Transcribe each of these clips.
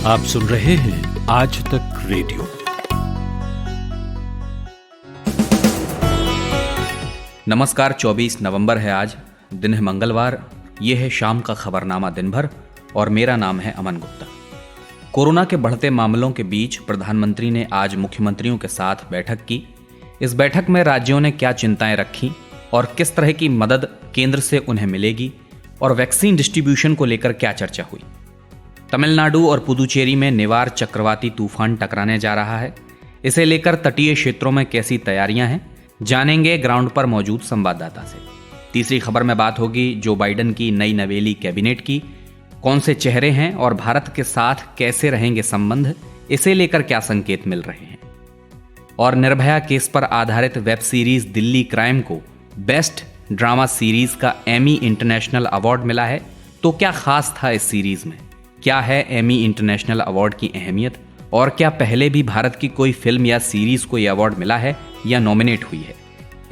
आप सुन रहे हैं आज तक रेडियो। नमस्कार, 24 नवंबर है आज, दिन है मंगलवार। ये है शाम का खबरनामा दिन भर और मेरा नाम है अमन गुप्ता। कोरोना के बढ़ते मामलों के बीच प्रधानमंत्री ने आज मुख्यमंत्रियों के साथ बैठक की। इस बैठक में राज्यों ने क्या चिंताएं रखी और किस तरह की मदद केंद्र से उन्हें मिलेगी और वैक्सीन डिस्ट्रीब्यूशन को लेकर क्या चर्चा हुई। तमिलनाडु और पुदुचेरी में निवार चक्रवाती तूफान टकराने जा रहा है। इसे लेकर तटीय क्षेत्रों में कैसी तैयारियां हैं, जानेंगे ग्राउंड पर मौजूद संवाददाता से। तीसरी खबर में बात होगी जो बाइडेन की नई नवेली कैबिनेट की, कौन से चेहरे हैं और भारत के साथ कैसे रहेंगे संबंध, इसे लेकर क्या संकेत मिल रहे हैं। और निर्भया केस पर आधारित वेब सीरीज दिल्ली क्राइम को बेस्ट ड्रामा सीरीज का एमी इंटरनेशनल अवार्ड मिला है। तो क्या खास था इस सीरीज में, क्या है एमी इंटरनेशनल अवार्ड की अहमियत और क्या पहले भी भारत की कोई फिल्म या सीरीज को यह अवार्ड मिला है या नॉमिनेट हुई है,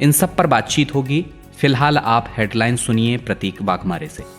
इन सब पर बातचीत होगी। फिलहाल आप हेडलाइन सुनिए प्रतीक वाघमारे से।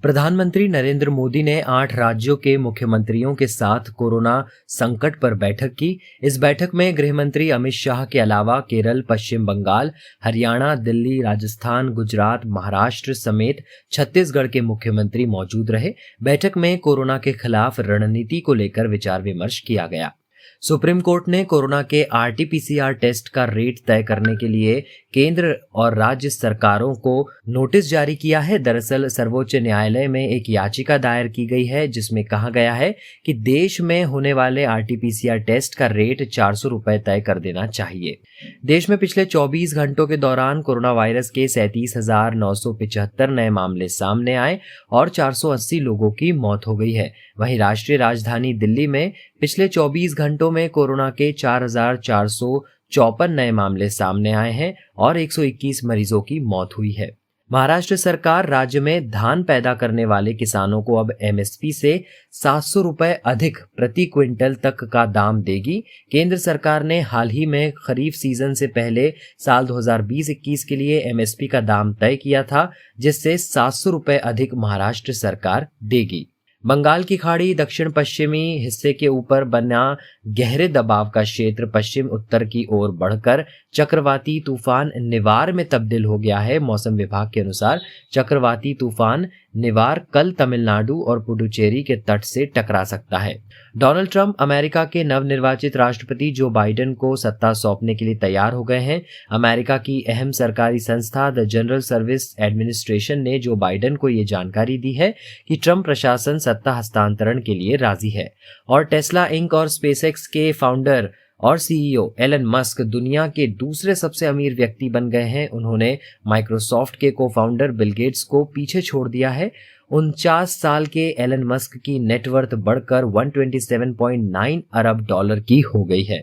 प्रधानमंत्री नरेंद्र मोदी ने 8 राज्यों के मुख्यमंत्रियों के साथ कोरोना संकट पर बैठक की। इस बैठक में गृह मंत्री अमित शाह के अलावा केरल, पश्चिम बंगाल, हरियाणा, दिल्ली, राजस्थान, गुजरात, महाराष्ट्र समेत छत्तीसगढ़ के मुख्यमंत्री मौजूद रहे। बैठक में कोरोना के खिलाफ रणनीति को लेकर विचार विमर्श किया गया। सुप्रीम कोर्ट ने कोरोना के आरटी-पीसीआर टेस्ट का रेट तय करने के लिए केंद्र और राज्य सरकारों को नोटिस जारी किया है। दरअसल सर्वोच्च न्यायालय में एक याचिका दायर की गई है जिसमें कहा गया है कि देश में होने वाले आरटी-पीसीआर टेस्ट का रेट 400 रुपए तय कर देना चाहिए। देश में पिछले 24 घंटों के दौरान कोरोना वायरस के 37,975 नए मामले सामने आए और 480 लोगों की मौत हो गई है। वहीं राष्ट्रीय राजधानी दिल्ली में पिछले 24 घंटों में कोरोना के 4,454 नए मामले सामने आए हैं और 121 मरीजों की मौत हुई है। महाराष्ट्र सरकार राज्य में धान पैदा करने वाले किसानों को अब एमएसपी से 700 रुपए अधिक प्रति क्विंटल तक का दाम देगी। केंद्र सरकार ने हाल ही में खरीफ सीजन से पहले साल 2020-21 के लिए एमएसपी का दाम तय किया था, जिससे 700 रुपए अधिक महाराष्ट्र सरकार देगी। बंगाल की खाड़ी दक्षिण पश्चिमी हिस्से के ऊपर बना गहरे दबाव का क्षेत्र पश्चिम उत्तर की ओर बढ़कर चक्रवाती तूफान निवार में तब्दील हो गया है। मौसम विभाग के अनुसार चक्रवाती तूफान निवार कल तमिलनाडु और पुडुचेरी के तट से टकरा सकता है। डोनाल्ड ट्रंप अमेरिका के नवनिर्वाचित राष्ट्रपति जो बाइडेन को सत्ता सौंपने के लिए तैयार हो गए हैं। अमेरिका की अहम सरकारी संस्था द जनरल सर्विस एडमिनिस्ट्रेशन ने जो बाइडेन को ये जानकारी दी है कि ट्रंप प्रशासन सत्ता हस्तांतरण के लिए राजी है। और टेस्ला इंक और स्पेसएक्स के फाउंडर और सीईओ एलन मस्क दुनिया के दूसरे सबसे अमीर व्यक्ति बन गए हैं। उन्होंने माइक्रोसॉफ्ट के को-फाउंडर बिल गेट्स को पीछे छोड़ दिया है। 49 साल के एलन मस्क की नेटवर्थ बढ़कर 127.9 अरब डॉलर की हो गई है।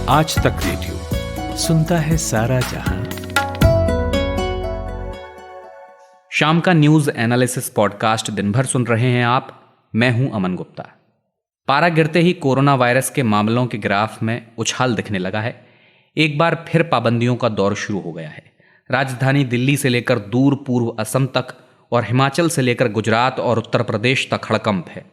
आज तक रेडियो सुनता है सारा जहां। शाम का न्यूज एनालिसिस पॉडकास्ट दिन भर सुन रहे हैं आप। मैं हूं अमन गुप्ता। पारा गिरते ही कोरोना वायरस के मामलों के ग्राफ में उछाल दिखने लगा है। एक बार फिर पाबंदियों का दौर शुरू हो गया है। राजधानी दिल्ली से लेकर दूर पूर्व असम तक और हिमाचल से लेकर गुजरात और उत्तर प्रदेश तक हड़कंप है।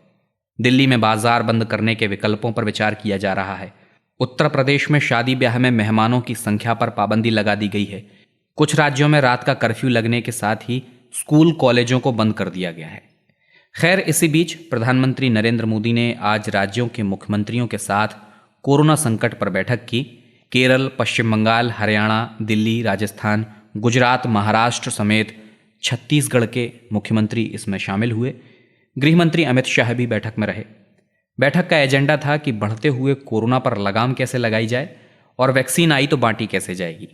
दिल्ली में बाजार बंद करने के विकल्पों पर विचार किया जा रहा है। उत्तर प्रदेश में शादी ब्याह में मेहमानों की संख्या पर पाबंदी लगा दी गई है। कुछ राज्यों में रात का कर्फ्यू लगने के साथ ही स्कूल कॉलेजों को बंद कर दिया गया है। खैर, इसी बीच प्रधानमंत्री नरेंद्र मोदी ने आज राज्यों के मुख्यमंत्रियों के साथ कोरोना संकट पर बैठक की। केरल, पश्चिम बंगाल, हरियाणा, दिल्ली, राजस्थान, गुजरात, महाराष्ट्र समेत छत्तीसगढ़ के मुख्यमंत्री इसमें शामिल हुए। गृह मंत्री अमित शाह भी बैठक में रहे। बैठक का एजेंडा था कि बढ़ते हुए कोरोना पर लगाम कैसे लगाई जाए और वैक्सीन आई तो बांटी कैसे जाएगी।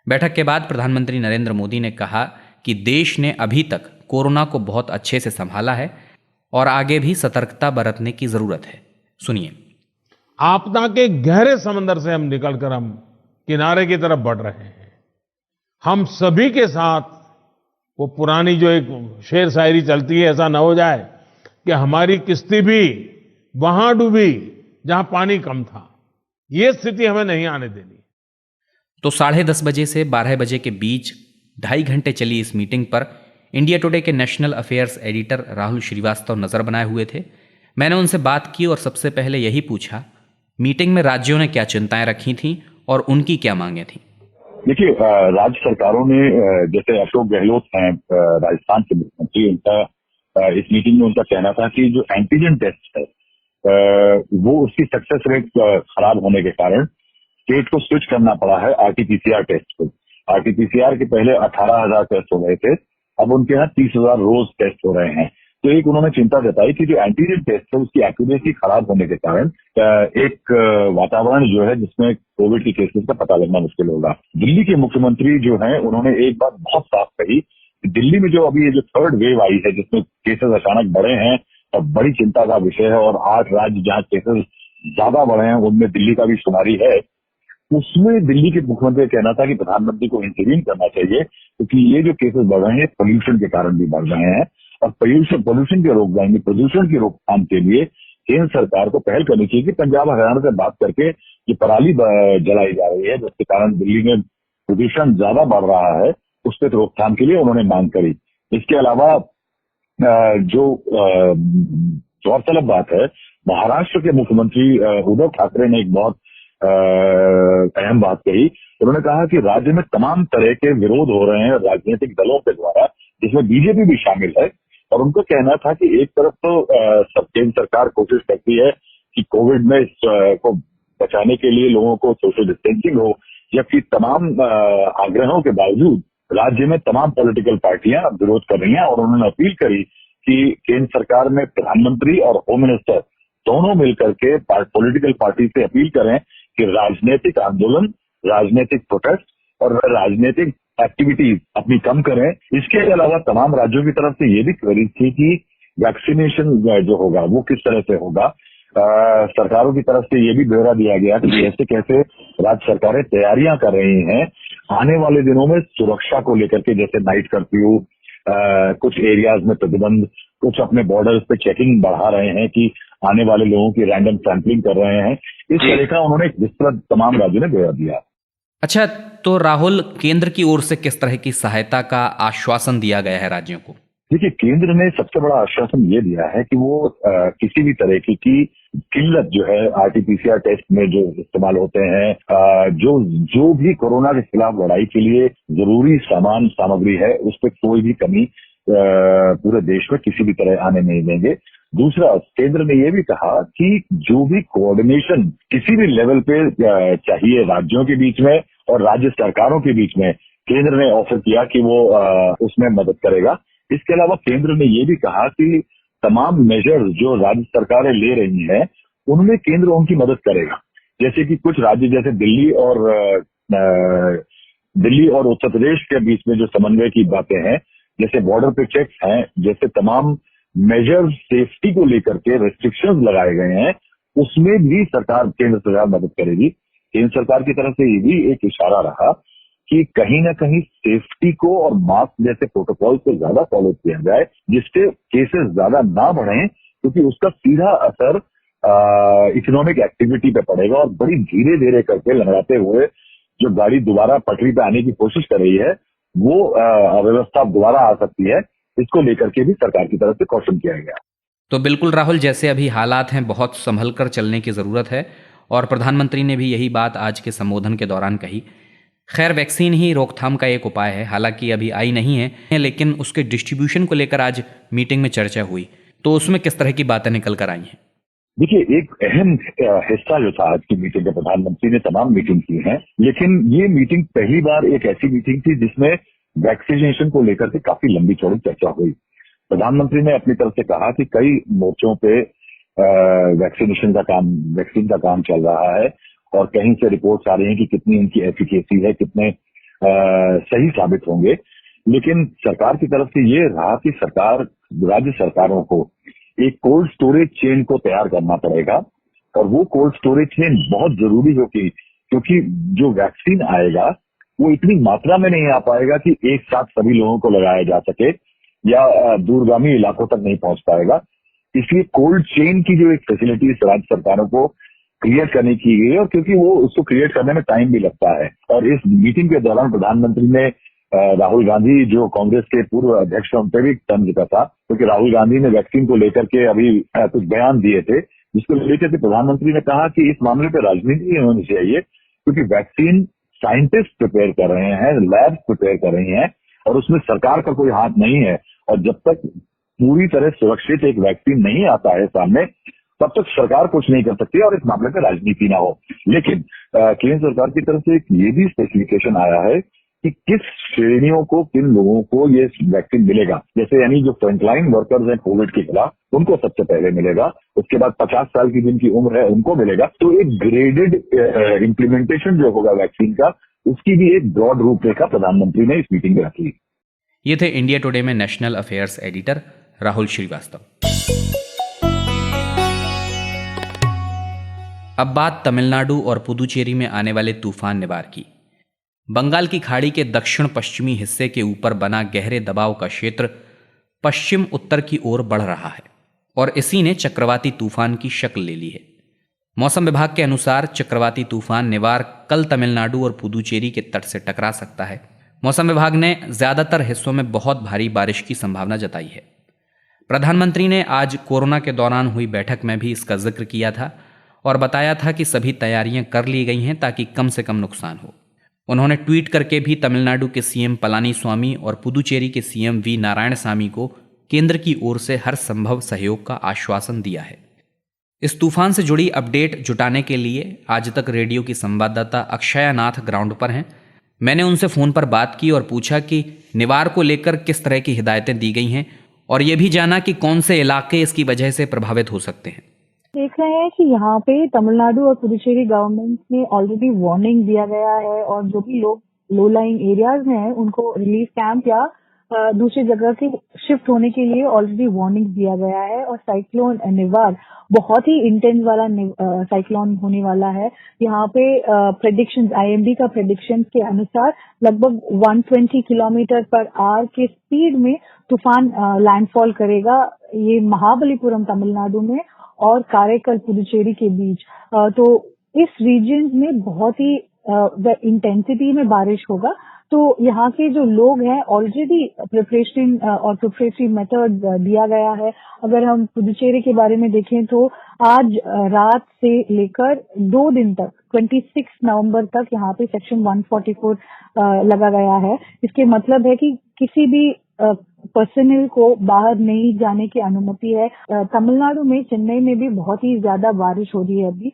बैठक के बाद प्रधानमंत्री नरेंद्र मोदी ने कहा कि देश ने अभी तक कोरोना को बहुत अच्छे से संभाला है और आगे भी सतर्कता बरतने की जरूरत है। सुनिए। आपदा के गहरे समंदर से हम निकलकर हम किनारे की तरफ बढ़ रहे हैं। हम सभी के साथ वो पुरानी जो एक शेर शायरी चलती है, ऐसा ना हो जाए कि हमारी किश्ती भी वहां डूबी जहां पानी कम था। ये स्थिति हमें नहीं आने देनी। तो 10:30 बजे से 12 बजे के बीच 2.5 घंटे चली इस मीटिंग पर इंडिया टुडे के national affairs editor Rahul Shrivastava नजर बनाए हुए थे। मैंने उनसे बात की और सबसे पहले यही पूछा, मीटिंग में राज्यों ने क्या चिंताएं रखी थीं और उनकी क्या मांगे थीं। देखिए, राज्य सरकारों ने, जैसे अशोक गहलोत हैं राजस्थान के मुख्यमंत्री, उनका इस मीटिंग में उनका कहना था कि जो एंटीजन टेस्ट है वो उसकी सक्सेस रेट खराब होने के कारण स्टेट को स्विच करना पड़ा है आरटीपीसीआर टेस्ट को। आरटीपीसीआर के पहले 18,000 टेस्ट हो रहे थे, अब उनके यहाँ 30,000 रोज टेस्ट हो रहे हैं। तो एक उन्होंने चिंता जताई कि जो एंटीजन टेस्ट है उसकी एक्यूरेसी खराब होने के कारण एक वातावरण जो है जिसमें कोविड के केसेस का पता लगना मुश्किल होगा। दिल्ली के मुख्यमंत्री जो हैं उन्होंने एक बात बहुत साफ कही कि दिल्ली में जो अभी ये जो थर्ड वेव आई है जिसमें केसेस अचानक बढ़े हैं और बड़ी चिंता का विषय है, और 8 राज्य जहाँ केसेस ज्यादा बढ़े हैं उनमें दिल्ली का भी शुमारी है। उसमें दिल्ली के मुख्यमंत्री का कहना था कि प्रधानमंत्री को इंटरवीन करना चाहिए, क्योंकि ये जो केसेस बढ़ रहे हैं पोल्यूशन के कारण भी बढ़ रहे हैं, और पोल्यूशन के रोक जाएंगे, प्रदूषण की रोकथाम के लिए केंद्र सरकार को पहल करनी चाहिए कि पंजाब हरियाणा से बात करके ये पराली जलाई जा रही है जिसके कारण दिल्ली में प्रदूषण ज्यादा बढ़ रहा है, उस पर रोकथाम के लिए उन्होंने मांग करी। इसके अलावा जो गौरतलब बात है, महाराष्ट्र के मुख्यमंत्री उद्धव ठाकरे ने एक बहुत अहम बात कही। उन्होंने कहा कि राज्य में तमाम तरह के विरोध हो रहे हैं राजनीतिक दलों के द्वारा, जिसमें बीजेपी भी शामिल है, और उनका कहना था कि एक तरफ तो केंद्र सरकार कोशिश करती है कि कोविड में को बचाने के लिए लोगों को सोशल डिस्टेंसिंग हो, जबकि तमाम आग्रहों के बावजूद राज्य में तमाम पॉलिटिकल पार्टियां विरोध कर रही हैं, और उन्होंने अपील करी कि केंद्र सरकार में प्रधानमंत्री और होम मिनिस्टर दोनों मिलकर के पॉलिटिकल पार्टी से अपील करें कि राजनीतिक आंदोलन, राजनीतिक प्रोटेस्ट और राजनीतिक एक्टिविटीज अपनी कम करें। इसके अलावा तमाम राज्यों की तरफ से ये भी क्वेरी थी कि वैक्सीनेशन जो होगा वो किस तरह से होगा। सरकारों की तरफ से ये भी ब्यौरा दिया गया कि कैसे कैसे राज्य सरकारें तैयारियां कर रही हैं आने वाले दिनों में सुरक्षा को लेकर के, जैसे नाइट कर्फ्यू, कुछ एरियाज में प्रतिबंध, कुछ अपने बॉर्डर्स पे चेकिंग बढ़ा रहे हैं कि आने वाले लोगों की रैंडम सैंपलिंग कर रहे हैं। इस तरह का उन्होंने विस्तृत तमाम राज्यों ने ब्यौरा दिया। अच्छा, तो राहुल, केंद्र की ओर से किस तरह की सहायता का आश्वासन दिया गया है राज्यों को? देखिए, केंद्र ने सबसे बड़ा आश्वासन ये दिया है कि वो किसी भी तरह की किल्लत जो है आरटीपीसीआर टेस्ट में जो इस्तेमाल होते हैं, जो भी कोरोना के खिलाफ लड़ाई के लिए जरूरी सामग्री है, उस पर कोई भी कमी पूरे देश में किसी भी तरह आने नहीं देंगे। दूसरा, केंद्र ने ये भी कहा कि जो भी कोऑर्डिनेशन किसी भी लेवल पे चाहिए राज्यों के बीच में और राज्य सरकारों के बीच में, केंद्र ने ऑफर किया कि वो उसमें मदद करेगा। इसके अलावा केंद्र ने ये भी कहा कि तमाम मेजर्स जो राज्य सरकारें ले रही हैं उनमें केंद्र उनकी मदद करेगा। जैसे कि कुछ राज्य जैसे दिल्ली और उत्तर प्रदेश के बीच में जो समन्वय की बातें हैं, जैसे बॉर्डर पे चेक्स हैं, जैसे तमाम मेजर्स सेफ्टी को लेकर के रेस्ट्रिक्शंस लगाए गए हैं, उसमें भी केंद्र सरकार मदद करेगी। केंद्र सरकार की तरफ से ये भी एक इशारा रहा कि कहीं ना कहीं सेफ्टी को और मास्क जैसे प्रोटोकॉल को ज्यादा फॉलो किया जाए, जिससे केसेस ज्यादा ना बढ़े, क्योंकि उसका सीधा असर इकोनॉमिक एक्टिविटी पे पड़ेगा और बड़ी धीरे धीरे करके लंगड़ाते हुए जो गाड़ी दोबारा पटरी पे आने की कोशिश कर रही है वो अव्यवस्था दोबारा आ सकती है। इसको लेकर के भी सरकार की तरफ से कॉशन किया गया। तो बिल्कुल राहुल, जैसे अभी हालात हैं बहुत संभल कर चलने की जरूरत है, और प्रधानमंत्री ने भी यही बात आज के संबोधन के दौरान कही। खैर, वैक्सीन ही रोकथाम का एक उपाय है, हालांकि अभी आई नहीं है, लेकिन उसके डिस्ट्रीब्यूशन को लेकर आज मीटिंग में चर्चा हुई, तो उसमें किस तरह की बातें निकल कर आई हैं? देखिए, एक अहम हिस्सा जो था आज की मीटिंग का, प्रधानमंत्री ने तमाम मीटिंग की हैं, लेकिन ये मीटिंग पहली बार एक ऐसी मीटिंग थी जिसमें वैक्सीनेशन को लेकर के काफी लंबी चौड़ी चर्चा हुई। प्रधानमंत्री ने अपनी तरफ से कहा कि कई मोर्चों पे वैक्सीन का काम चल रहा है, और कहीं से रिपोर्ट्स आ रही हैं कि कितनी इनकी एफिकेसी है, कितने सही साबित होंगे। लेकिन सरकार की तरफ से ये रहा कि राज्य सरकारों को एक कोल्ड स्टोरेज चेन को तैयार करना पड़ेगा, और वो कोल्ड स्टोरेज चेन बहुत जरूरी होगी, क्योंकि जो वैक्सीन आएगा वो इतनी मात्रा में नहीं आ पाएगा कि एक साथ सभी लोगों को लगाया जा सके, या दूरगामी इलाकों तक नहीं पहुंच पाएगा। इसलिए कोल्ड चेन की जो एक फैसिलिटी राज्य सरकारों को क्रिएट करने की गई है, और क्योंकि वो उसको क्रिएट करने में टाइम भी लगता है। और इस मीटिंग के दौरान प्रधानमंत्री ने राहुल गांधी जो कांग्रेस के पूर्व अध्यक्ष हैं, उन पर भी तंज का था, क्योंकि राहुल गांधी ने वैक्सीन को लेकर के अभी कुछ बयान दिए थे, जिसको लेकर के प्रधानमंत्री ने कहा कि इस मामले पर राजनीति नहीं होनी चाहिए, क्योंकि वैक्सीन साइंटिस्ट प्रिपेयर कर रहे हैं, लैब प्रिपेयर कर रही हैं और उसमें सरकार का कोई हाथ नहीं है। और जब तक पूरी तरह सुरक्षित एक वैक्सीन नहीं आता है सामने, तब तक सरकार कुछ नहीं कर सकती और इस मामले में राजनीति ना हो। लेकिन केंद्र सरकार की तरफ से एक ये भी स्पेसिफिकेशन आया है कि किस श्रेणियों को, किन लोगों को ये वैक्सीन मिलेगा। जैसे यानी जो फ्रंटलाइन वर्कर्स हैं कोविड के खिलाफ, उनको सबसे पहले मिलेगा, उसके बाद 50 साल की जिनकी उम्र है उनको मिलेगा। तो एक ग्रेडेड इम्प्लीमेंटेशन जो होगा वैक्सीन का, उसकी भी एक ब्रॉड रूपरेखा प्रधानमंत्री ने इस मीटिंग में रखी। ये थे इंडिया टुडे में national affairs editor Rahul Shrivastava. अब बात तमिलनाडु और पुदुचेरी में आने वाले तूफान निवार की। बंगाल की खाड़ी के दक्षिण पश्चिमी हिस्से के ऊपर बना गहरे दबाव का क्षेत्र पश्चिम उत्तर की ओर बढ़ रहा है और इसी ने चक्रवाती तूफान की शक्ल ले ली है। मौसम विभाग के अनुसार चक्रवाती तूफान निवार कल तमिलनाडु और पुदुचेरी के तट से टकरा सकता है। मौसम विभाग ने ज्यादातर हिस्सों में बहुत भारी बारिश की संभावना जताई है। प्रधानमंत्री ने आज कोरोना के दौरान हुई बैठक में भी इसका जिक्र किया था और बताया था कि सभी तैयारियां कर ली गई हैं ताकि कम से कम नुकसान हो। उन्होंने ट्वीट करके भी तमिलनाडु के सीएम पलानीस्वामी और पुदुचेरी के सीएम वी नारायणसामी को केंद्र की ओर से हर संभव सहयोग का आश्वासन दिया है। इस तूफान से जुड़ी अपडेट जुटाने के लिए आज तक रेडियो की संवाददाता अक्षया नाथ ग्राउंड पर हैं। मैंने उनसे फोन पर बात की और पूछा कि निवार को लेकर किस तरह की हिदायतें दी गई हैं और ये भी जाना कि कौन से इलाके इसकी वजह से प्रभावित हो सकते हैं। देख रहे हैं कि यहाँ पे तमिलनाडु और पुदुचेरी गवर्नमेंट ने ऑलरेडी वार्निंग दिया गया है और जो भी लोग लो लाइंग एरियाज हैं उनको रिलीफ कैंप या दूसरी जगह से शिफ्ट होने के लिए ऑलरेडी वार्निंग दिया गया है। और साइक्लोन निवार बहुत ही इंटेंस वाला साइक्लोन होने वाला है। यहाँ पे प्रेडिक्शंस, आईएमडी का प्रेडिक्शन के अनुसार लगभग 120 किलोमीटर पर आवर के स्पीड में तूफान लैंडफॉल करेगा। ये महाबलीपुरम तमिलनाडु में और कारेकल पुदुचेरी के बीच। तो इस रीजन में बहुत ही इंटेंसिटी में बारिश होगा। तो यहाँ के जो लोग हैं ऑलरेडी प्रिपरेटरी मेथड दिया गया है। अगर हम पुदुचेरी के बारे में देखें तो आज रात से लेकर 2 दिन तक 26 नवंबर तक यहाँ पे सेक्शन 144 लगा गया है। इसके मतलब है कि किसी भी पर्सनल को बाहर नहीं जाने की अनुमति है। तमिलनाडु में, चेन्नई में भी बहुत ही ज्यादा बारिश हो रही है अभी।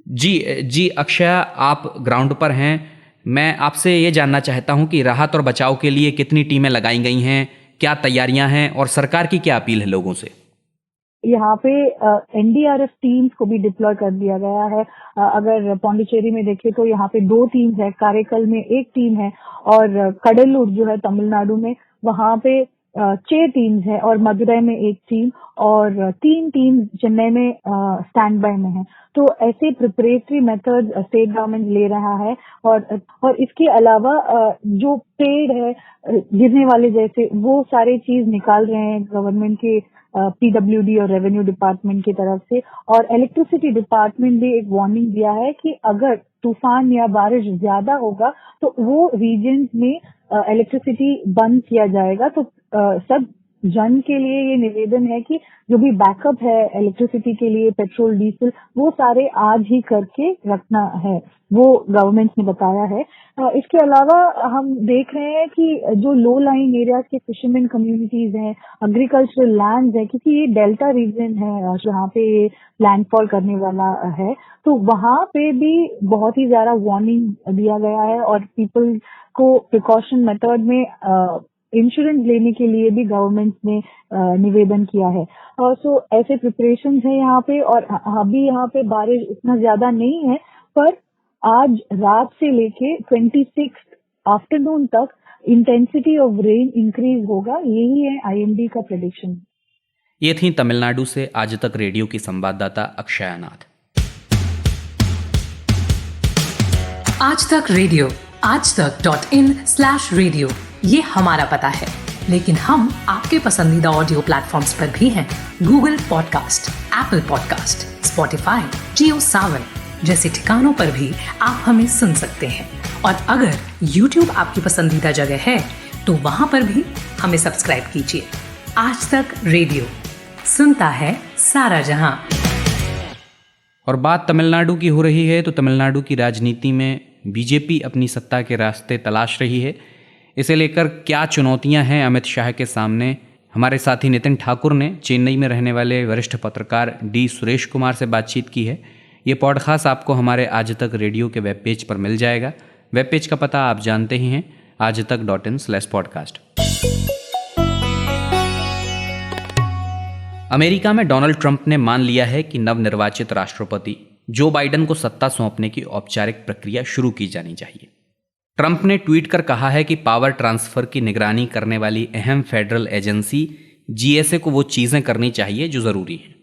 जी अक्षया, आप ग्राउंड पर हैं। मैं आपसे ये जानना चाहता हूं कि राहत और बचाव के लिए कितनी टीमें लगाई गई हैं, क्या तैयारियां हैं और सरकार की क्या अपील है लोगों से? यहाँ पे एनडीआरएफ टीम्स को भी डिप्लॉय कर दिया गया है। अगर पौंडीचेरी में देखें तो यहाँ पे 2 टीम्स है, कारेकल में 1 टीम है और कडलूर जो है तमिलनाडु में, वहाँ पे 6 टीम्स है और मदुरई में 1 टीम और 3 टीम चेन्नई में स्टैंड बाय में है। तो ऐसे प्रिपरेटरी मेथड स्टेट गवर्नमेंट ले रहा है। और इसके अलावा जो पेड़ है गिरने वाले जैसे, वो सारे चीज निकाल रहे हैं गवर्नमेंट के पीडब्ल्यूडी और रेवेन्यू डिपार्टमेंट की तरफ से। और इलेक्ट्रिसिटी डिपार्टमेंट भी एक वार्निंग दिया है कि अगर तूफान या बारिश ज्यादा होगा तो वो रीजन में इलेक्ट्रिसिटी बंद किया जाएगा। तो सब जन के लिए ये निवेदन है कि जो भी बैकअप है इलेक्ट्रिसिटी के लिए, पेट्रोल, डीजल, वो सारे आज ही करके रखना है, वो गवर्नमेंट ने बताया है। इसके अलावा हम देख रहे हैं कि जो लो लाइंग एरियाज के फिशरमैन कम्युनिटीज हैं, एग्रीकल्चरल लैंड है, क्योंकि ये डेल्टा रीजन है जहाँ पे लैंडफॉल करने वाला है, तो वहाँ पे भी बहुत ही ज्यादा वार्निंग दिया गया है और पीपल को प्रिकॉशन मेथड में इंश्योरेंस लेने के लिए भी गवर्नमेंट ने निवेदन किया है। सो ऐसे प्रिपरेशंस है यहाँ पे। और अभी यहाँ पे बारिश इतना ज्यादा नहीं है, पर आज रात से लेके 26 आफ्टरनून तक इंटेंसिटी ऑफ रेन इंक्रीज होगा। यही है आईएमडी का प्रेडिक्शन। ये थी तमिलनाडु से आज तक रेडियो की संवाददाता अक्षया नाथ। आज तक रेडियो, आजतक.in/रेडियो, ये हमारा पता है, लेकिन हम आपके पसंदीदा ऑडियो प्लेटफॉर्म्स पर भी हैं। Google podcast, Apple podcast, Spotify, Jio Saavn जैसे ठिकानों पर भी आप हमें सुन सकते हैं। और अगर YouTube आपकी पसंदीदा जगह है तो वहां पर भी हमें सब्सक्राइब कीजिए। आज तक रेडियो सुनता है सारा जहां। और बात तमिलनाडु की हो रही है तो तमिलनाडु की राजनीति में बीजेपी अपनी सत्ता के रास्ते तलाश रही है। इसे लेकर क्या चुनौतियां हैं अमित शाह के सामने, हमारे साथी नितिन ठाकुर ने चेन्नई में रहने वाले वरिष्ठ पत्रकार डी सुरेश कुमार से बातचीत की है। ये पॉडकास्ट आपको हमारे आज तक रेडियो के वेब पेज पर मिल जाएगा। वेब पेज का पता आप जानते ही हैं, aajtak.in/podcast। अमेरिका में डोनाल्ड ट्रंप ने मान लिया है कि नवनिर्वाचित राष्ट्रपति जो बाइडेन को सत्ता सौंपने की औपचारिक प्रक्रिया शुरू की जानी चाहिए। ट्रंप ने ट्वीट कर कहा है कि पावर ट्रांसफर की निगरानी करने वाली अहम फेडरल एजेंसी जीएसए को वो चीजें करनी चाहिए जो जरूरी हैं।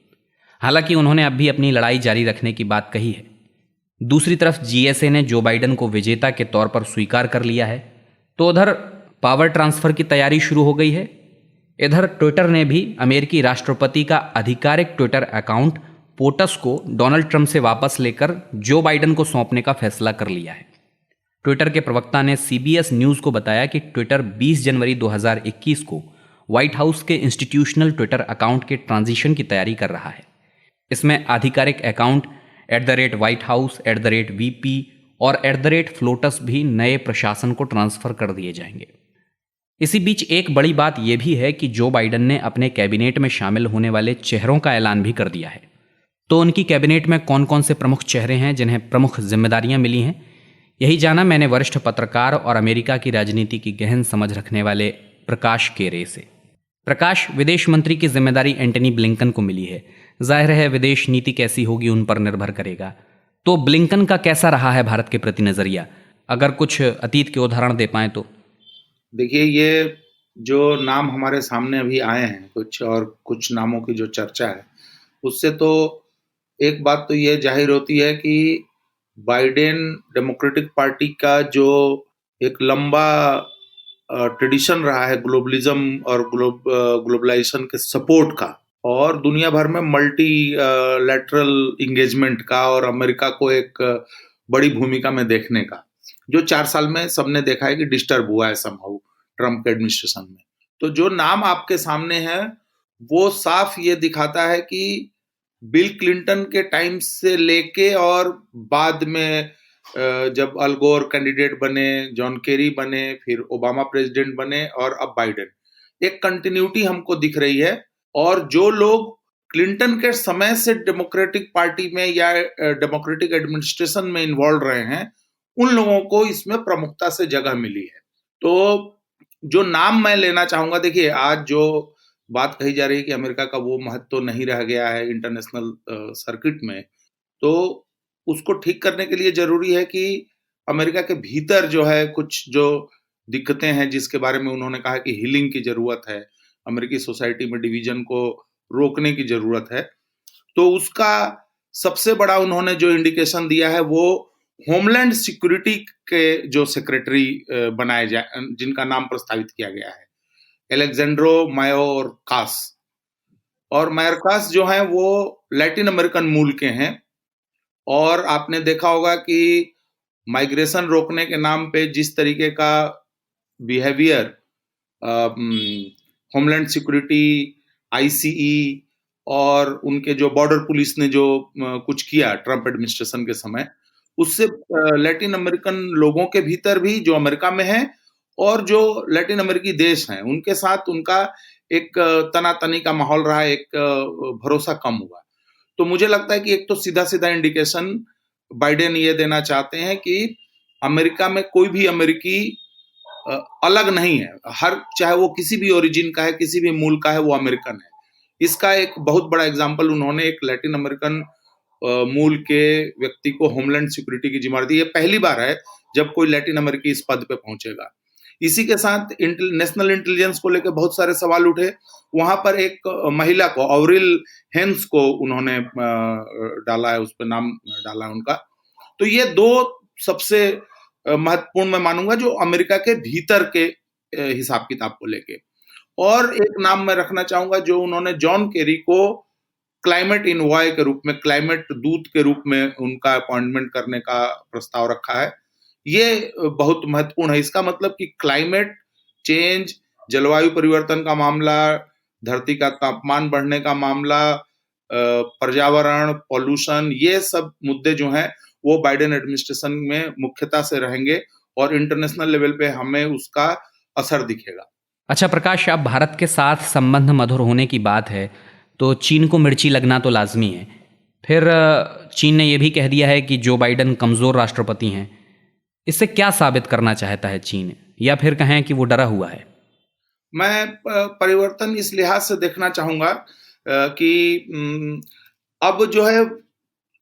हालांकि उन्होंने अब भी अपनी लड़ाई जारी रखने की बात कही है। दूसरी तरफ जीएसए ने जो बाइडेन को विजेता के तौर पर स्वीकार कर लिया है, तो उधर पावर ट्रांसफर की तैयारी शुरू हो गई है। इधर ट्विटर ने भी अमेरिकी राष्ट्रपति का आधिकारिक ट्विटर अकाउंट पोटस को डोनाल्ड ट्रंप से वापस लेकर जो बाइडेन को सौंपने का फैसला कर लिया है। ट्विटर के प्रवक्ता ने सीबीएस न्यूज को बताया कि ट्विटर 20 जनवरी 2021 को व्हाइट हाउस के इंस्टीट्यूशनल ट्विटर अकाउंट के ट्रांजिशन की तैयारी कर रहा है। इसमें आधिकारिक अकाउंट @White House, @VP और @Flotus भी नए प्रशासन को ट्रांसफर कर दिए जाएंगे। इसी बीच एक बड़ी बात यह भी है कि जो बाइडेन ने अपने कैबिनेट में शामिल होने वाले चेहरों का ऐलान भी कर दिया है। तो उनकी कैबिनेट में कौन कौन से प्रमुख चेहरे हैं जिन्हें प्रमुख जिम्मेदारियां मिली हैं, यही जाना मैंने वरिष्ठ पत्रकार और अमेरिका की राजनीति की गहन समझ रखने वाले प्रकाश केरे से। प्रकाश, विदेश मंत्री की जिम्मेदारी एंटनी ब्लिंकन को मिली है। जाहिर है विदेश नीति कैसी होगी उन पर निर्भर करेगा। तो ब्लिंकन का कैसा रहा है भारत के प्रति नजरिया, अगर कुछ अतीत के उदाहरण दे पाएं तो? देखिए, ये जो नाम हमारे सामने अभी आए हैं कुछ नामों की जो चर्चा है, उससे तो एक बात तो ये जाहिर होती है कि बाइडेन डेमोक्रेटिक पार्टी का जो एक लंबा ट्रेडिशन रहा है ग्लोबलिज्म और ग्लोबलाइजेशन के सपोर्ट का, और दुनिया भर में मल्टी लैटरल इंगेजमेंट का, और अमेरिका को एक बड़ी भूमिका में देखने का, जो 4 साल में सबने देखा है कि डिस्टर्ब हुआ है समहाउ ट्रम्प के एडमिनिस्ट्रेशन में। तो जो नाम आपके सामने है वो साफ ये दिखाता है कि बिल क्लिंटन के टाइम से लेके और बाद में जब अल गोर कैंडिडेट बने, जॉन केरी बने, फिर ओबामा प्रेसिडेंट बने और अब बाइडेन, एक कंटिन्यूटी हमको दिख रही है। और जो लोग क्लिंटन के समय से डेमोक्रेटिक पार्टी में या डेमोक्रेटिक एडमिनिस्ट्रेशन में इन्वॉल्व रहे हैं, उन लोगों को इसमें प्रमुखता से जगह मिली है। तो जो नाम मैं लेना चाहूंगा, देखिए आज जो बात कही जा रही है कि अमेरिका का वो महत्व तो नहीं रह गया है इंटरनेशनल सर्किट में, तो उसको ठीक करने के लिए जरूरी है कि अमेरिका के भीतर जो है कुछ जो दिक्कतें हैं जिसके बारे में उन्होंने कहा कि हीलिंग की जरूरत है, अमेरिकी सोसाइटी में डिवीजन को रोकने की जरूरत है। तो उसका सबसे बड़ा उन्होंने जो इंडिकेशन दिया है वो होमलैंड सिक्योरिटी के जो सेक्रेटरी बनाए जाए, जिनका नाम प्रस्तावित किया गया है, एलेक्जेंड्रो मायोरकास। और मायोरकास जो है वो लैटिन अमेरिकन मूल के हैं, और आपने देखा होगा कि माइग्रेशन रोकने के नाम पे जिस तरीके का बिहेवियर होमलैंड सिक्योरिटी, आईसीई और उनके जो बॉर्डर पुलिस ने जो कुछ किया ट्रम्प एडमिनिस्ट्रेशन के समय, उससे लैटिन अमेरिकन लोगों के भीतर भी जो अमेरिका में है और जो लैटिन अमेरिकी देश हैं उनके साथ उनका एक तनातनी का माहौल रहा, एक भरोसा कम हुआ। तो मुझे लगता है कि एक तो सीधा सीधा इंडिकेशन बाइडेन ये देना चाहते हैं कि अमेरिका में कोई भी अमेरिकी अलग नहीं है, हर चाहे वो किसी भी ओरिजिन का है, किसी भी मूल का है, वो अमेरिकन है। इसका एक बहुत बड़ा एग्जाम्पल उन्होंने एक लैटिन अमेरिकन मूल के व्यक्ति को होमलैंड सिक्योरिटी की जिम्मेदारी दी। ये पहली बार है जब कोई लैटिन अमेरिकी इस पद पे पहुंचेगा। इसी के साथ नेशनल इंटेलिजेंस को लेकर बहुत सारे सवाल उठे। वहां पर एक महिला को, ऑवरिल हेंस को उन्होंने डाला है, उस पर नाम डाला है उनका। तो ये दो सबसे महत्वपूर्ण मैं मानूंगा जो अमेरिका के भीतर के हिसाब किताब को लेके। और एक नाम मैं रखना चाहूंगा जो उन्होंने जॉन केरी को क्लाइमेट इनवॉय के रूप में, क्लाइमेट दूत के रूप में उनका अपॉइंटमेंट करने का प्रस्ताव रखा है। ये बहुत महत्वपूर्ण है। इसका मतलब कि क्लाइमेट चेंज, जलवायु परिवर्तन का मामला, धरती का तापमान बढ़ने का मामला, पर्यावरण, पॉल्यूशन, ये सब मुद्दे जो हैं वो बाइडेन एडमिनिस्ट्रेशन में मुख्यता से रहेंगे और इंटरनेशनल लेवल पे हमें उसका असर दिखेगा। अच्छा प्रकाश, अब भारत के साथ संबंध मधुर होने की बात है तो चीन को मिर्ची लगना तो लाजमी है। फिर चीन ने यह भी कह दिया है कि जो बाइडेन कमज़ोर राष्ट्रपति हैं। इससे क्या साबित करना चाहता है चीन, या फिर कहें कि वो डरा हुआ है? मैं परिवर्तन इस लिहाज से देखना चाहूँगा कि अब जो है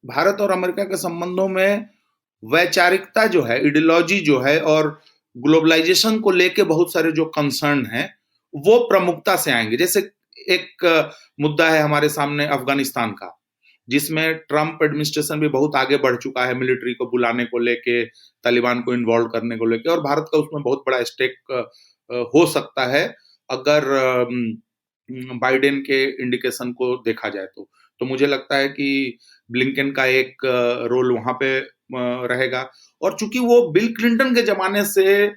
भारत और अमेरिका के संबंधों में वैचारिकता जो है, आइडियोलॉजी जो है और ग्लोबलाइजेशन को लेके बहुत सारे जो कंसर्न हैं वो प्रमुखता से आएंगे। जैसे एक मुद्दा है हमारे सामने अफगानिस्तान का, जिसमें ट्रंप एडमिनिस्ट्रेशन भी बहुत आगे बढ़ चुका है मिलिट्री को बुलाने को लेके, तालिबान को इन्वॉल्व करने को लेके, और भारत का उसमें बहुत बड़ा स्टेक हो सकता है अगर बाइडेन के इंडिकेशन को देखा जाए तो मुझे लगता है कि ब्लिंकन का एक रोल वहां पे रहेगा। और चूंकि वो बिल क्लिंटन के जमाने से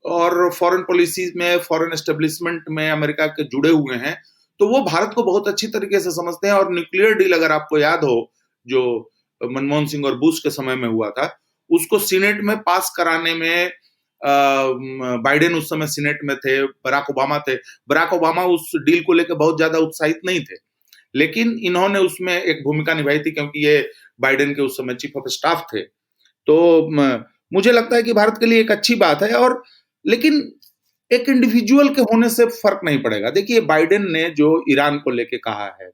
और फॉरेन पॉलिसी में, फॉरेन एस्टेब्लिशमेंट में अमेरिका के जुड़े हुए हैं, तो वो भारत को बहुत अच्छी तरीके से समझते हैं। और न्यूक्लियर डील अगर आपको याद हो जो मनमोहन सिंह और बुश के समय में हुआ था, उसको सीनेट में पास कराने में बाइडेन उस समय सीनेट में थे, बराक ओबामा थे। बराक ओबामा उस डील को लेकर बहुत ज्यादा उत्साहित नहीं थे, लेकिन इन्होंने उसमें एक भूमिका निभाई थी क्योंकि ये बाइडेन के उस समय चीफ ऑफ स्टाफ थे। तो मुझे लगता है कि भारत के लिए एक अच्छी बात है। और लेकिन एक इंडिविजुअल के होने से फर्क नहीं पड़ेगा। देखिए, बाइडेन ने जो ईरान को लेके कहा है,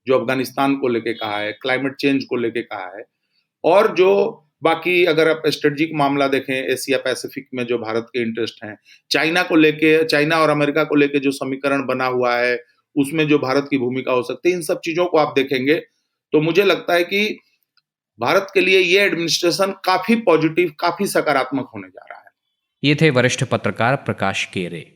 जो अफगानिस्तान को लेके कहा है, क्लाइमेट चेंज को लेके कहा है, और जो बाकी अगर आप स्ट्रेटेजिक मामला देखें एशिया पैसिफिक में जो भारत के इंटरेस्ट हैं, चाइना को लेके, चाइना और अमेरिका को लेके जो समीकरण बना हुआ है उसमें जो भारत की भूमिका हो सकती है, इन सब चीजों को आप देखेंगे तो मुझे लगता है कि भारत के लिए ये एडमिनिस्ट्रेशन काफी पॉजिटिव, काफी सकारात्मक होने जा रहा है। ये थे वरिष्ठ पत्रकार प्रकाश केरे।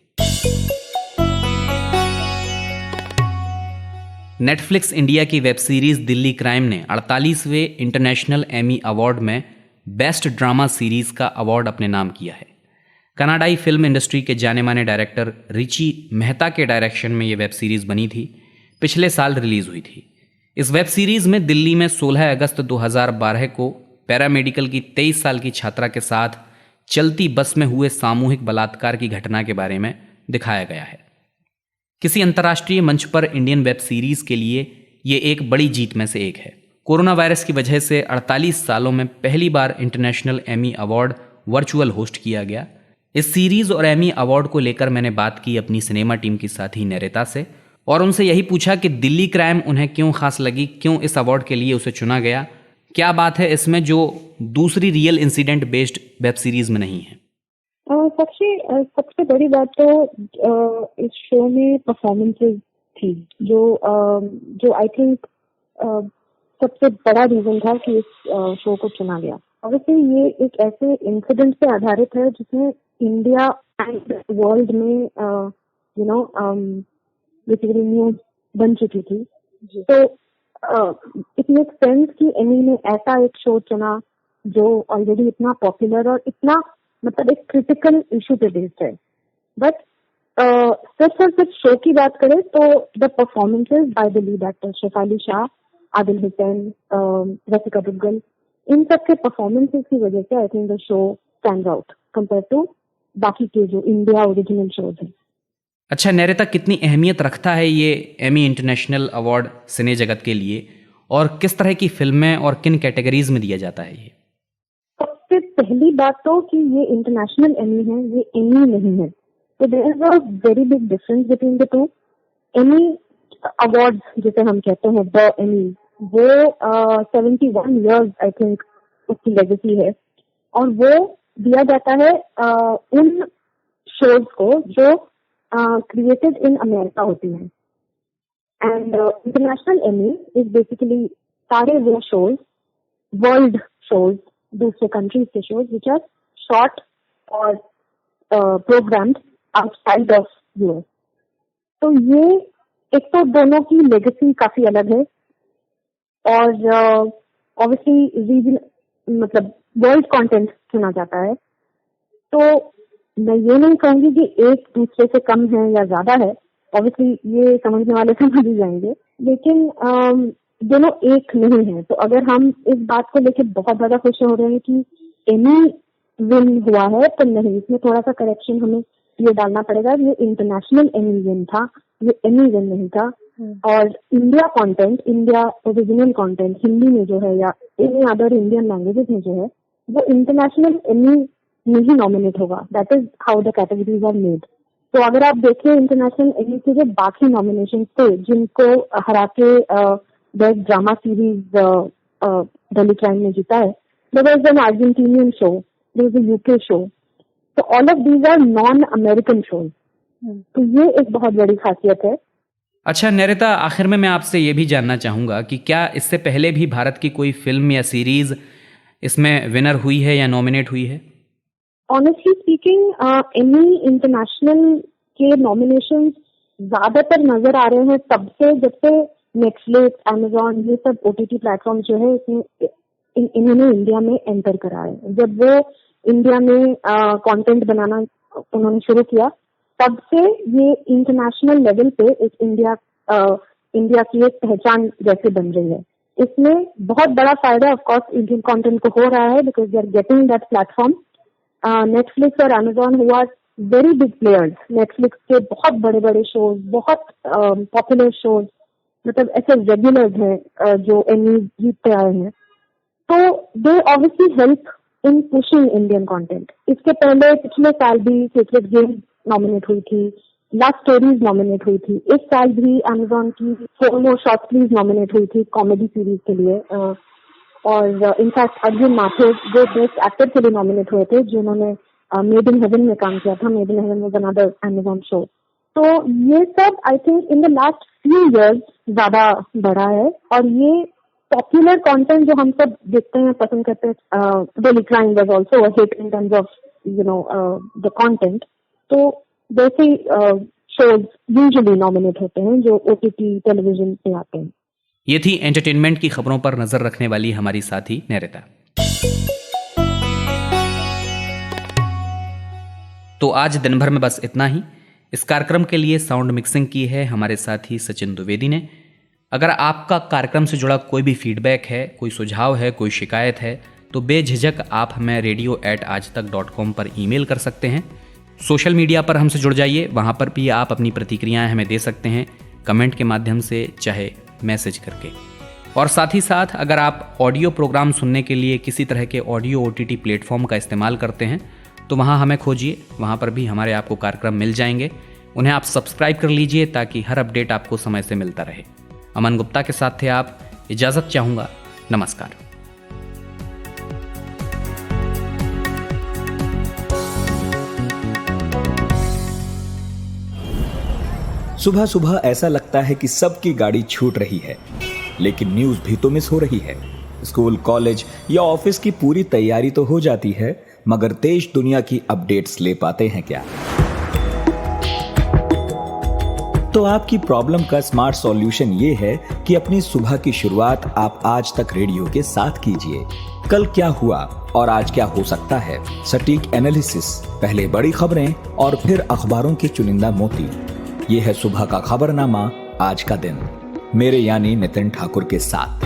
नेटफ्लिक्स इंडिया की वेब सीरीज दिल्ली क्राइम ने 48वें इंटरनेशनल एमी अवार्ड में बेस्ट ड्रामा सीरीज का अवार्ड अपने नाम किया है। कनाडाई फिल्म इंडस्ट्री के जाने माने डायरेक्टर रिची मेहता के डायरेक्शन में ये वेब सीरीज बनी थी। पिछले साल रिलीज हुई थी। इस वेब सीरीज में दिल्ली में 16 अगस्त 2012 को पैरामेडिकल की 23 साल की छात्रा के साथ चलती बस में हुए सामूहिक बलात्कार की घटना के बारे में दिखाया गया है। किसी अंतर्राष्ट्रीय मंच पर इंडियन वेब सीरीज के लिए ये एक बड़ी जीत में से एक है। कोरोना वायरस की वजह से 48 सालों में पहली बार international Emmy award virtual host किया गया। इस सीरीज और एमी अवार्ड को लेकर मैंने बात की अपनी सिनेमा टीम की साथी नैरेता से और उनसे यही पूछा कि दिल्ली क्राइम उन्हें क्यों खास लगी, क्यों इस अवार्ड के लिए उसे चुना गया, क्या बात है इसमें जो दूसरी real incident based web series में नहीं है। सबसे बड़ी बात तो इस शो में परफॉर्मेंसेस थी जो आई थिंक सबसे बड़ा रीजन था कि इस शो को चुना गया। ऑब्वियसली ये एक ऐसे इंसिडेंट पे आधारित है जिसमें इंडिया एंड वर्ल्ड में बेसिकली न्यूज बन चुकी थी। तो इट मेक सेंस कि एमी ने ऐसा एक शो चुना जो ऑलरेडी इतना पॉपुलर और इतना मतलब एक क्रिटिकल इशू पे बेस्ड है। बट सिर्फ और सिर्फ शो की बात करें तो the performances by the lead actor Shefali Shah, Adil Hussain, Rasika Duggal, इन सब के परफॉर्मेंसेज की वजह से I think the show stands out compare to बाकी के जो इंडिया ओरिजिनल शोज हैं। अच्छा नैरेता, कितनी अहमियत रखता है ये एमी इंटरनेशनल अवार्ड सिने जगत के लिए और किस तरह की फिल्में और किन कैटेगरीज में दिया जाता है ये? सबसे पहली बात तो कि ये इंटरनेशनल एमी है, ये एमी नहीं है। तो there is a very big difference between the two. Emmy awards जिसे हम कहते हैं द एमी, वो 71 इयर्स आई थिंक उसकी लेगेसी है और वो दिया जाता है उन शोज को जो क्रिएटेड इन अमेरिका होती हैं। And international Amy is basically सारे वो शोज, वर्ल्ड शोज, दूसरे कंट्रीज के शोज विच आर शॉट और प्रोग्राम्ड आउटसाइड ऑफ यूएस। तो ये एक तो दोनों की लेगेसी काफी अलग है और ऑब्वियसली रीजन मतलब वर्ल्ड कंटेंट चुना जाता है। तो मैं ये नहीं कहूंगी कि एक दूसरे से कम है या ज्यादा है, ऑब्वियसली ये समझने वाले समझ ही जाएंगे, लेकिन दोनों एक नहीं है। तो अगर हम इस बात को लेकर बहुत ज्यादा खुश हो रहे हैं कि एनी विन हुआ है, तो नहीं, इसमें थोड़ा सा करेक्शन हमें ये डालना पड़ेगा। ये इंटरनेशनल एनी विन था, ये एनी विन नहीं था। और India content, India original content Hindi में जो है या एनी अदर इंडियन लैंग्वेजेस में जो है, वो इंटरनेशनल एनी में ही नॉमिनेट होगा। That is how the categories are made. तो अगर आप देखें इंटरनेशनल एनी के जो बाकी नॉमिनेशन थे, जिनको हरा के best drama series Delhi crime ने जीता है, there was an Argentinian show, there was a UK show, तो all of these are non American shows. तो ये एक बहुत बड़ी खासियत है। अच्छा नैरिता, आखिर में मैं आपसे ये भी जानना चाहूँगा कि क्या इससे पहले भी भारत की कोई फिल्म या सीरीज इसमें विनर हुई है या नॉमिनेट हुई है? ऑनेस्टली स्पीकिंग, एनी इंटरनेशनल के नॉमिनेशन ज्यादातर नजर आ रहे हैं तब से जब से नेटफ्लिक्स, अमेजॉन, ये सब OTT प्लेटफॉर्म जो है इसमें इन्होंने इंडिया में एंटर करा है। जब वो इंडिया में कंटेंट बनाना उन्होंने शुरू किया, तब से ये इंटरनेशनल लेवल पे इस इंडिया की एक पहचान जैसे बन रही है। इसमें बहुत बड़ा फायदा ऑफ कोर्स इंडियन कंटेंट को हो रहा है, because they are getting that platform. Netflix और Amazon who are very big players, Netflix के बहुत बड़े बड़े शोज, बहुत पॉपुलर शोज, मतलब ऐसे रेगुलर्स हैं जो एमी जीतते आए हैं, तो दे obviously help in pushing Indian content. इसके पहले पिछले साल भी सीक्रेट गेम नॉमिनेट हुई थी, लव स्टोरीज नॉमिनेट हुई थी, इस साल भी अमेजॉन की 4 मोर शॉर्ट प्लीज नॉमिनेट हुई थी कॉमेडी सीरीज के लिए। और इनफैक्ट अर्जुन माथुर जो बेस्ट एक्टर के लिए नॉमिनेट हुए थे, जिन्होंने मेड इन हेवन में काम किया था। Made in heaven was another Amazon show. तो ये सब I think in the last few years ज्यादा बढ़ा है, और ये पॉपुलर कंटेंट जो हम सब देखते हैं, पसंद करते हैं, Delhi crime was also a hit in terms of the content. तो वैसे शोज यूजुअली नॉमिनेट होते हैं जो OTT टेलीविजन पे आते हैं। ये थी एंटरटेनमेंट की खबरों पर नजर रखने वाली हमारी साथी नैरिता। तो आज दिन भर में बस इतना ही। इस कार्यक्रम के लिए साउंड मिक्सिंग की है हमारे साथी सचिन द्विवेदी ने। अगर आपका कार्यक्रम से जुड़ा कोई भी फीडबैक है, कोई सुझाव है, कोई शिकायत है, तो बेझिझक आप हमें radio@aajtak.com पर ईमेल कर सकते हैं। सोशल मीडिया पर हमसे जुड़ जाइए, वहाँ पर भी आप अपनी प्रतिक्रियाएं हमें दे सकते हैं, कमेंट के माध्यम से, चाहे मैसेज करके। और साथ ही साथ अगर आप ऑडियो प्रोग्राम सुनने के लिए किसी तरह के ऑडियो OTT प्लेटफॉर्म का इस्तेमाल करते हैं, तो वहाँ हमें खोजिए, वहाँ पर भी हमारे आपको कार्यक्रम मिल जाएंगे। उन्हें आप सब्सक्राइब कर लीजिए ताकि हर अपडेट आपको समय से मिलता रहे। अमन गुप्ता के साथ थे आप, इजाज़त चाहूँगा, नमस्कार। सुबह सुबह ऐसा लगता है कि सबकी गाड़ी छूट रही है, लेकिन न्यूज़ भी तो मिस हो रही है। स्कूल, कॉलेज या ऑफिस की पूरी तैयारी तो हो जाती है, मगर देश दुनिया की अपडेट्स ले पाते हैं क्या? तो आपकी प्रॉब्लम का स्मार्ट सॉल्यूशन ये है कि अपनी सुबह की शुरुआत आप आज तक रेडियो के साथ कीजिए। कल क्या हुआ और आज क्या हो सकता है, सटीक एनालिसिस, पहले बड़ी खबरें और फिर अखबारों के चुनिंदा मोती। ये है सुबह का खबरनामा, आज का दिन, मेरे यानी नितिन ठाकुर के साथ।